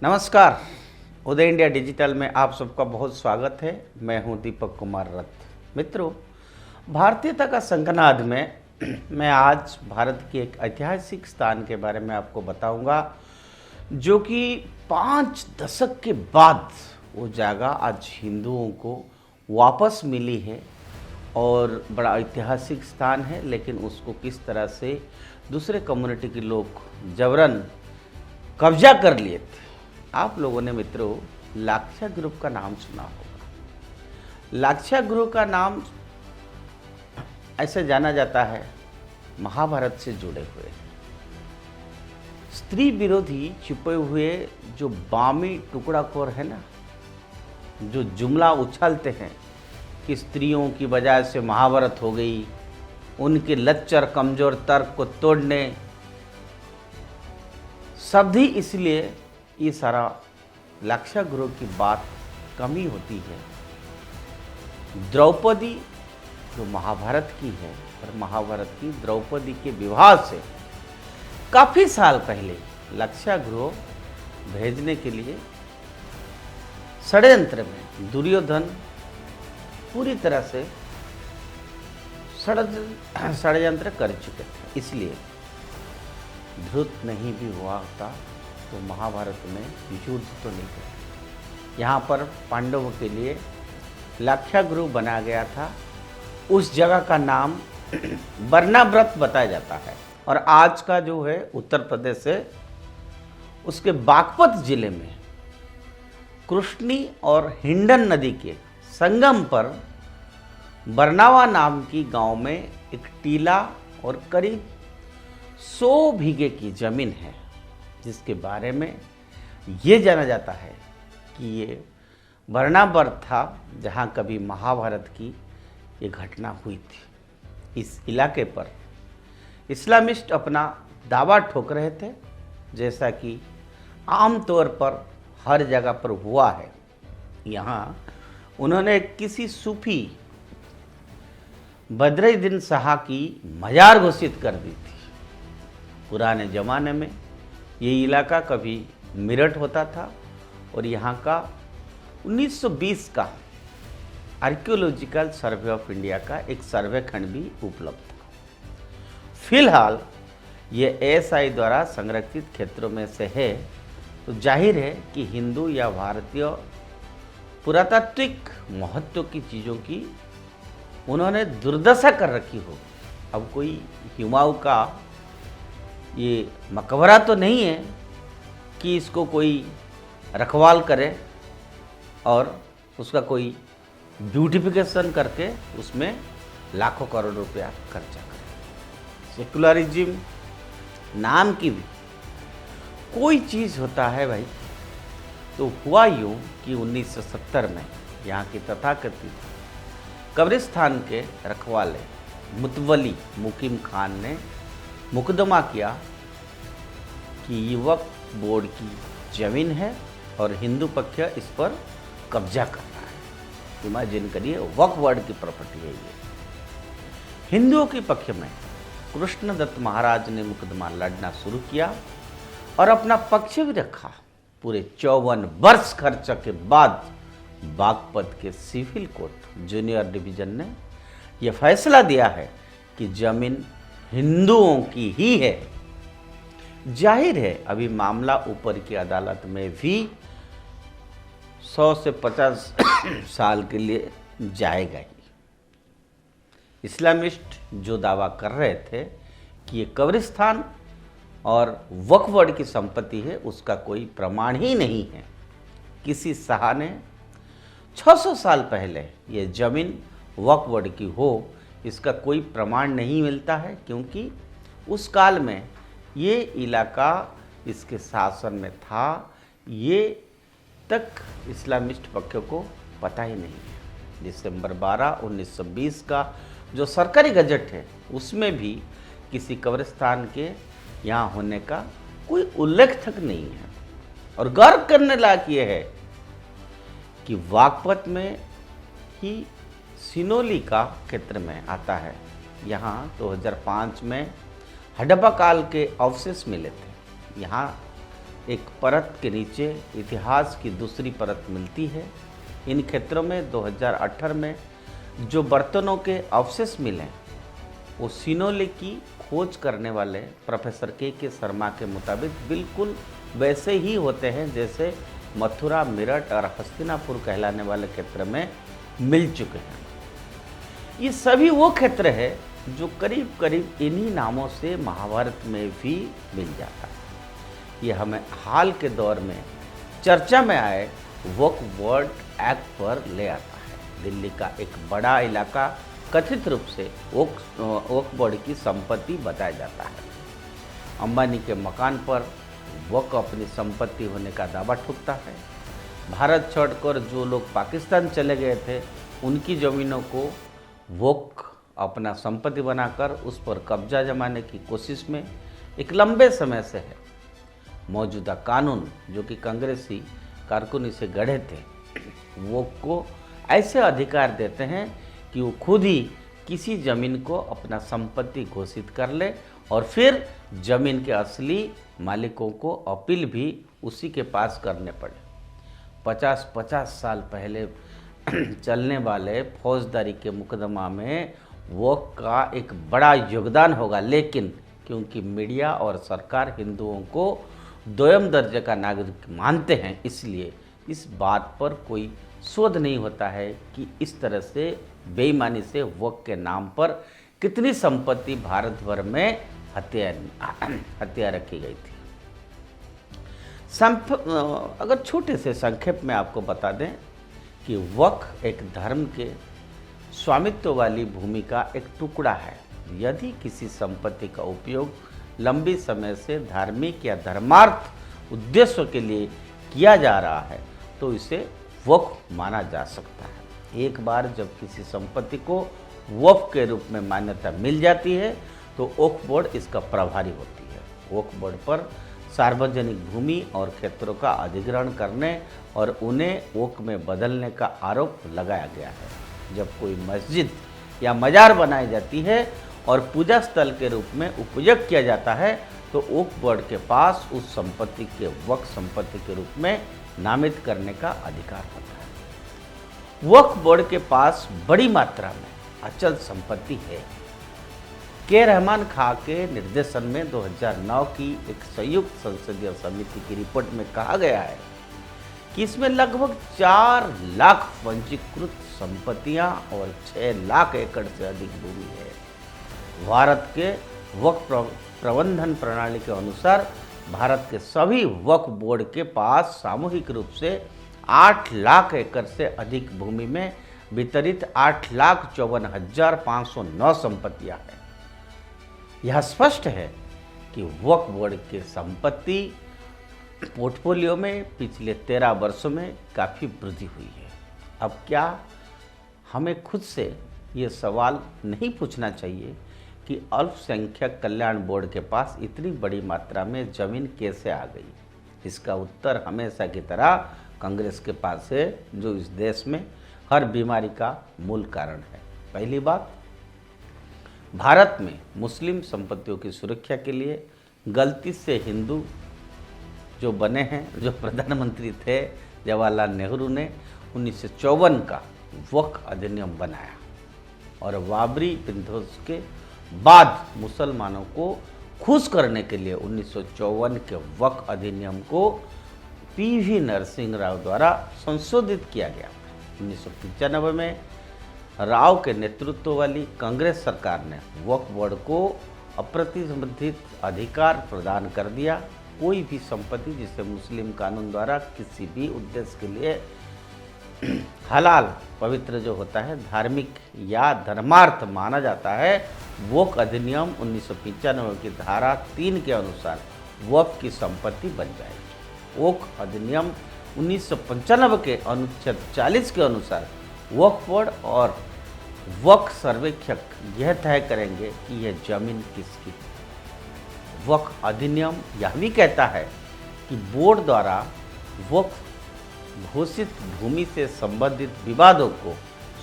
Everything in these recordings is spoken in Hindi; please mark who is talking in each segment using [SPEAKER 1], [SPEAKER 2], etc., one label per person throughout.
[SPEAKER 1] नमस्कार। उदय इंडिया डिजिटल में आप सबका बहुत स्वागत है। मैं हूं दीपक कुमार रथ। मित्रों, भारतीयता का शंखनाद में मैं आज भारत के एक ऐतिहासिक स्थान के बारे में आपको बताऊंगा, जो कि 5 दशक के बाद वो जगह आज हिंदुओं को वापस मिली है और बड़ा ऐतिहासिक स्थान है। लेकिन उसको किस तरह से दूसरे कम्युनिटी के लोग जबरन कब्जा कर लिए थे। आप लोगों ने मित्रों लाक्षा ग्रुप का नाम सुना होगा। लाक्षा ग्रुप का नाम ऐसे जाना जाता है, महाभारत से जुड़े हुए स्त्री विरोधी छिपे हुए जो बामी टुकड़ाखोर है ना, जो जुमला उछालते हैं कि स्त्रियों की वजह से महाभारत हो गई, उनके लच्चर कमजोर तर्क को तोड़ने, शब्द ही इसलिए ये सारा लाक्षा ग्रुप की बात कमी होती है। द्रौपदी जो महाभारत की है और महाभारत की द्रौपदी के विवाह से काफ़ी साल पहले लाक्षा ग्रुप भेजने के लिए षड्यंत्र में दुर्योधन पूरी तरह से षड्यंत्र कर चुके थे। इसलिए धृत नहीं भी हुआ होता तो महाभारत में युद्ध तो नहीं करते। यहाँ पर पांडवों के लिए लाक्षा ग्रुप बनाया गया था। उस जगह का नाम बरनाव्रत बताया जाता है और आज का जो है उत्तर प्रदेश है, उसके बागपत जिले में कृष्णी और हिंडन नदी के संगम पर बरनावा नाम की गांव में एक टीला और करीब 100 बीघे की जमीन है, जिसके बारे में ये जाना जाता है कि ये बरनावर था जहाँ कभी महाभारत की ये घटना हुई थी। इस इलाके पर इस्लामिस्ट अपना दावा ठोक रहे थे, जैसा कि आमतौर पर हर जगह पर हुआ है। यहाँ उन्होंने किसी सूफी बद्रुद्दीन शाह की मजार घोषित कर दी थी। पुराने ज़माने में ये इलाका कभी मेरठ होता था और यहाँ का 1920 का आर्कियोलॉजिकल सर्वे ऑफ इंडिया का एक सर्वे खंड भी उपलब्ध था। फिलहाल ये एएसआई द्वारा संरक्षित क्षेत्रों में से है, तो जाहिर है कि हिंदू या भारतीय पुरातात्विक महत्व की चीज़ों की उन्होंने दुर्दशा कर रखी हो। अब कोई हुमायूं का ये मकबरा तो नहीं है कि इसको कोई रखवाल करे और उसका कोई ब्यूटिफिकेशन करके उसमें लाखों करोड़ रुपया खर्चा करे। सेकुलरिज्म नाम की भी कोई चीज़ होता है भाई। तो हुआ यूँ कि 1970 में यहाँ की तथाकथित कब्रिस्तान के रखवाले मुतवली मुकीम खान ने मुकदमा किया कि ये वक्फ बोर्ड की ज़मीन है और हिंदू पक्ष इस पर कब्जा कर रहा है। इमेजिन करिए, वक्फ बोर्ड की प्रॉपर्टी है ये। हिंदुओं के पक्ष में कृष्णदत्त महाराज ने मुकदमा लड़ना शुरू किया और अपना पक्ष भी रखा। पूरे 54 वर्ष खर्च के बाद बागपत के सिविल कोर्ट जूनियर डिवीजन ने यह फैसला दिया है कि जमीन हिंदुओं की ही है। जाहिर है अभी मामला ऊपर की अदालत में भी 100 से 50 साल के लिए जाएगा ही। इस्लामिस्ट जो दावा कर रहे थे कि ये कब्रिस्तान और वक्फ बोर्ड की संपत्ति है, उसका कोई प्रमाण ही नहीं है। किसी शाह ने 600 साल पहले ये जमीन वक्फ बोर्ड की हो, इसका कोई प्रमाण नहीं मिलता है, क्योंकि उस काल में ये इलाका इसके शासन में था। ये तक इस्लामिस्ट पक्ष को पता ही नहीं है। दिसंबर 12, 1920 का जो सरकारी गजट है, उसमें भी किसी कब्रिस्तान के यहाँ होने का कोई उल्लेख तक नहीं है। और गर्व करने लायक ये है कि बागपत में ही सिनोली का क्षेत्र में आता है। यहाँ 2005 में हड़प्पा काल के अवशेष मिले थे। यहाँ एक परत के नीचे इतिहास की दूसरी परत मिलती है। इन क्षेत्रों में 2018 में जो बर्तनों के अवशेष मिले वो सिनोले की खोज करने वाले प्रोफेसर के शर्मा के मुताबिक बिल्कुल वैसे ही होते हैं जैसे मथुरा, मेरठ और हस्तिनापुर कहलाने वाले क्षेत्र में मिल चुके हैं। ये सभी वो क्षेत्र है जो करीब करीब इन्हीं नामों से महाभारत में भी मिल जाता है। ये हमें हाल के दौर में चर्चा में आए वक्फ बोर्ड एक्ट पर ले आता है। दिल्ली का एक बड़ा इलाका कथित रूप से वक्फ बोर्ड की संपत्ति बताया जाता है। अंबानी के मकान पर वक्फ अपनी संपत्ति होने का दावा ठोकता है। भारत छोड़कर जो लोग पाकिस्तान चले गए थे उनकी ज़मीनों को वक्फ अपना संपत्ति बनाकर उस पर कब्जा जमाने की कोशिश में एक लंबे समय से है। मौजूदा कानून जो कि कांग्रेसी कारकुनी से गढ़े थे वक्फ को ऐसे अधिकार देते हैं कि वो खुद ही किसी ज़मीन को अपना संपत्ति घोषित कर ले और फिर ज़मीन के असली मालिकों को अपील भी उसी के पास करने पड़े। 50 साल पहले चलने वाले फौजदारी के मुकदमा में वक्फ का एक बड़ा योगदान होगा, लेकिन क्योंकि मीडिया और सरकार हिंदुओं को दोयम दर्जे का नागरिक मानते हैं, इसलिए इस बात पर कोई शोध नहीं होता है कि इस तरह से बेईमानी से वक्फ के नाम पर कितनी संपत्ति भारत भर में हत्या रखी गई थी। अगर छोटे से संक्षेप में आपको बता दें कि वक्फ एक धर्म के स्वामित्व वाली भूमि का एक टुकड़ा है। यदि किसी संपत्ति का उपयोग लंबी समय से धार्मिक या धर्मार्थ उद्देश्यों के लिए किया जा रहा है तो इसे वक्फ माना जा सकता है। एक बार जब किसी संपत्ति को वक्फ के रूप में मान्यता मिल जाती है तो वक्फ बोर्ड इसका प्रभारी होती है। वक्फ बोर्ड पर सार्वजनिक भूमि और क्षेत्रों का अधिग्रहण करने और उन्हें वक्फ में बदलने का आरोप लगाया गया है। जब कोई मस्जिद या मजार बनाई जाती है और पूजा स्थल के रूप में उपयोग किया जाता है तो वक्फ बोर्ड के पास उस संपत्ति के वक्फ संपत्ति के रूप में नामित करने का अधिकार होता है। वक्फ बोर्ड के पास बड़ी मात्रा में अचल संपत्ति है। के रहमान खां के निर्देशन में 2009 की एक संयुक्त संसदीय समिति की रिपोर्ट में कहा गया है कि इसमें लगभग 4 लाख पंजीकृत संपत्तियां और 6 लाख एकड़ से अधिक भूमि है। भारत के वक्फ प्रबंधन प्रणाली के अनुसार भारत के सभी वक्फ बोर्ड के पास सामूहिक रूप से 8 लाख एकड़ से अधिक भूमि में वितरित 8,54,509 संपत्तियां हैं। यह स्पष्ट है कि वक्फ बोर्ड के संपत्ति पोर्टफोलियो में पिछले 13 वर्षों में काफ़ी वृद्धि हुई है। अब क्या हमें खुद से ये सवाल नहीं पूछना चाहिए कि अल्पसंख्यक कल्याण बोर्ड के पास इतनी बड़ी मात्रा में ज़मीन कैसे आ गई? इसका उत्तर हमेशा की तरह कांग्रेस के पास है, जो इस देश में हर बीमारी का मूल कारण है। पहली बात, भारत में मुस्लिम संपत्तियों की सुरक्षा के लिए गलती से हिंदू जो बने हैं, जो प्रधानमंत्री थे जवाहरलाल नेहरू ने 1954 का वक्फ अधिनियम बनाया और बाबरी विध्वंस के बाद मुसलमानों को खुश करने के लिए 1954 के वक्फ अधिनियम को पीवी नरसिंह राव द्वारा संशोधित किया गया। 1995 में राव के नेतृत्व वाली कांग्रेस सरकार ने वक्फ बोर्ड को अप्रतिबंधित अधिकार प्रदान कर दिया। कोई भी संपत्ति जिसे मुस्लिम कानून द्वारा किसी भी उद्देश्य के लिए हलाल पवित्र जो होता है, धार्मिक या धर्मार्थ माना जाता है, वक्फ अधिनियम 1995 की धारा 3 के अनुसार वक्फ की संपत्ति बन जाएगी। वक्फ अधिनियम 1995 के अनुच्छेद 40 के अनुसार वक्फ बोर्ड और वक्फ सर्वेक्षक यह तय करेंगे कि यह जमीन किसकी है। वक्फ अधिनियम यह भी कहता है कि बोर्ड द्वारा वक्फ घोषित भूमि से संबंधित विवादों को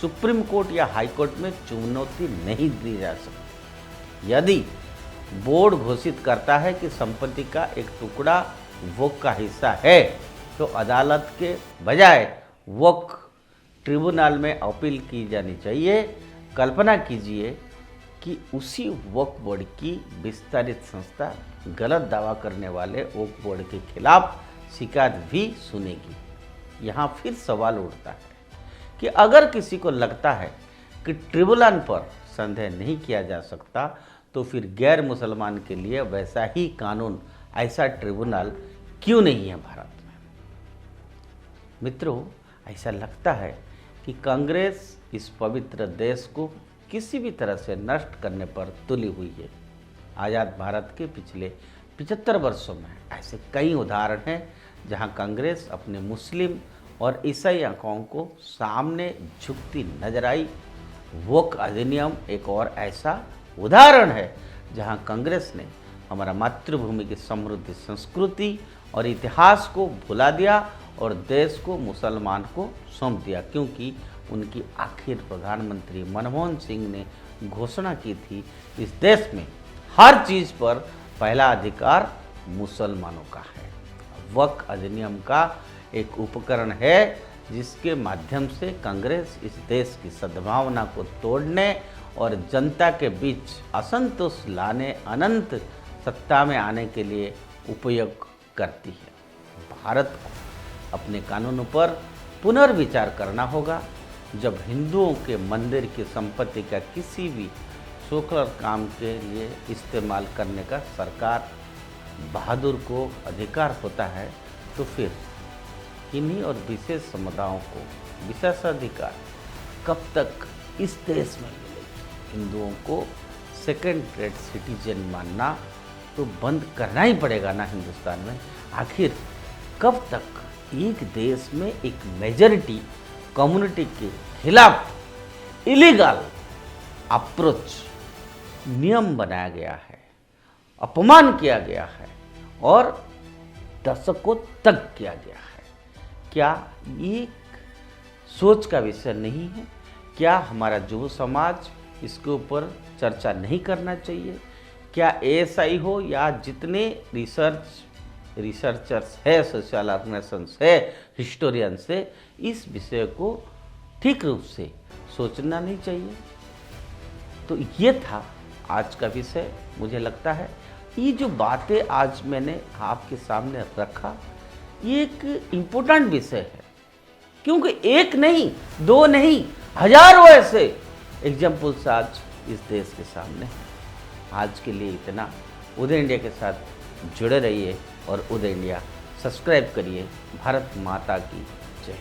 [SPEAKER 1] सुप्रीम कोर्ट या हाई कोर्ट में चुनौती नहीं दी जा सकती। यदि बोर्ड घोषित करता है कि संपत्ति का एक टुकड़ा वोक का हिस्सा है तो अदालत के बजाय वोक ट्रिब्यूनल में अपील की जानी चाहिए। कल्पना कीजिए कि उसी वक्फ बोर्ड की विस्तारित संस्था गलत दावा करने वाले वक्फ बोर्ड के खिलाफ शिकायत भी सुनेगी। यहाँ फिर सवाल उठता है कि अगर किसी को लगता है कि ट्रिब्यूनल पर संदेह नहीं किया जा सकता तो फिर गैर मुसलमान के लिए वैसा ही कानून, ऐसा ट्रिब्यूनल क्यों नहीं है भारत में। मित्रों, ऐसा लगता है कि कांग्रेस इस पवित्र देश को किसी भी तरह से नष्ट करने पर तुली हुई है। आज़ाद भारत के पिछले 75 वर्षों में ऐसे कई उदाहरण हैं जहां कांग्रेस अपने मुस्लिम और ईसाई आंकड़ों को सामने झुकती नजर आई। वोक अधिनियम एक और ऐसा उदाहरण है जहां कांग्रेस ने हमारा मातृभूमि की समृद्ध संस्कृति और इतिहास को भुला दिया और देश को मुसलमान को सौंप दिया, क्योंकि उनकी आखिर प्रधानमंत्री मनमोहन सिंह ने घोषणा की थी इस देश में हर चीज़ पर पहला अधिकार मुसलमानों का है। वक्फ अधिनियम का एक उपकरण है जिसके माध्यम से कांग्रेस इस देश की सद्भावना को तोड़ने और जनता के बीच असंतोष लाने, अनंत सत्ता में आने के लिए उपयोग करती है। भारत को अपने कानूनों पर पुनर्विचार करना होगा। जब हिंदुओं के मंदिर की संपत्ति का किसी भी सोशल काम के लिए इस्तेमाल करने का सरकार बहादुर को अधिकार होता है, तो फिर इन्हीं और विशेष समुदायों को विशेषाधिकार कब तक इस देश में मिलेगी। हिंदुओं को सेकेंड ग्रेड सिटीजन मानना तो बंद करना ही पड़ेगा ना हिंदुस्तान में। आखिर कब तक एक देश में एक मेजॉरिटी कम्युनिटी के खिलाफ इलीगल अप्रोच नियम बनाया गया है, अपमान किया गया है और दशकों तक किया गया है। क्या एक सोच का विषय नहीं है? क्या हमारा युवा समाज इसके ऊपर चर्चा नहीं करना चाहिए? क्या एएसआई हो या जितने रिसर्चर्स है, सोशल ऑर्गेनाइजेशंस है, हिस्टोरियंस है, इस विषय को ठीक रूप से सोचना नहीं चाहिए? तो ये था आज का विषय। मुझे लगता है ये जो बातें आज मैंने आपके सामने रखा, ये एक इम्पोर्टेंट विषय है, क्योंकि एक नहीं, दो नहीं, हजारों ऐसे एग्जाम्पल्स आज इस देश के सामने हैं। आज के लिए इतना। उदय इंडिया के साथ जुड़े रहिए और उदय इंडिया सब्सक्राइब करिए। भारत माता की जय।